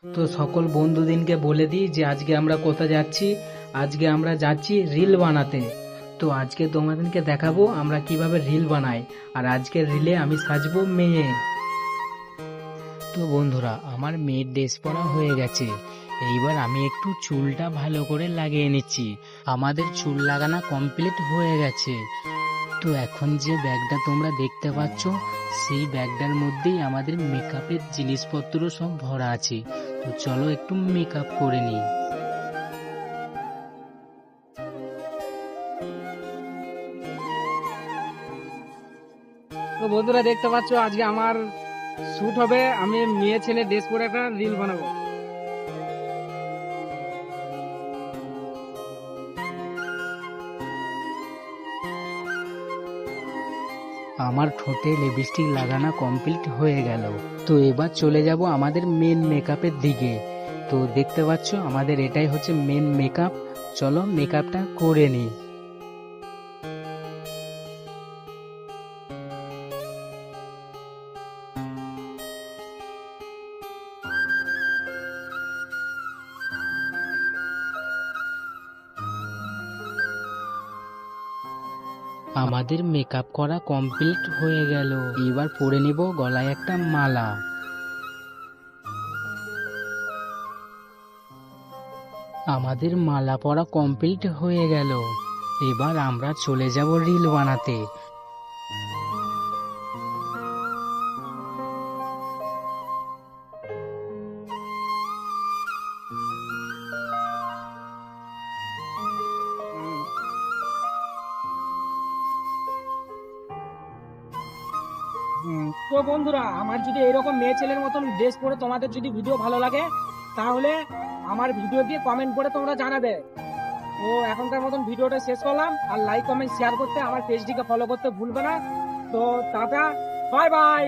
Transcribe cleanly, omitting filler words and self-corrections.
তো সকল বন্ধুদিনকে বলে দিই যে আজকে আমরা কোথায় যাচ্ছি। আজকে আমরা যাচ্ছি রিল বানাতে। তো আজকে তোমাদেরকে দেখাবো আমরা কিভাবে রিল বানাই। আর আজকের রিলে আমি সাজবো মেয়ে। তো বন্ধুরা, আমার মেয়ের ড্রেস পরা হয়ে গেছে। এইবার আমি একটু চুলটা ভালো করে লাগিয়ে নিচ্ছি। আমাদের চুল লাগানো কমপ্লিট হয়ে গেছে। তো এখন যে ব্যাগটা তোমরা দেখতে পাচ্ছ, সেই ব্যাগটার মধ্যেই আমাদের মেকআপের জিনিসপত্র সব ভরা আছে। তো চলো একটু মেকআপ করে নিই। তো বন্ধুরা দেখতে পাচ্ছ আজকে আমার শুট হবে, আমি মেয়ে ছেলে ড্রেস পরে একটা রিল বানাবো। আমার ঠোঁটে লিপস্টিক লাগানো কমপ্লিট হয়ে গেল। তো এবার চলে যাব আমাদের মেন মেকআপের দিকে। তো দেখতে পাচ্ছ আমাদের এটাই হচ্ছে মেন মেকআপ। চলো মেকআপটা করে নিই। আমাদের মেকআপ করা কমপ্লিট হয়ে গেল। এবার পরে নিব গলায় একটা মালা। আমাদের মালা পরা কমপ্লিট হয়ে গেল। এবার আমরা চলে যাব রিল বানাতে। তো বন্ধুরা, আমার যদি এরকম মেয়ে ছেলের মতন ড্রেস পরে তোমাদের যদি ভিডিও ভালো লাগে, তাহলে আমার ভিডিও দিয়ে কমেন্ট করে তোমরা জানাবে। তো এখনকার মতন ভিডিওটা শেষ করলাম। আর লাইক কমেন্ট শেয়ার করতে, আমার পেজটিকে ফলো করতে ভুলবে না। তো টাটা, বাই বাই।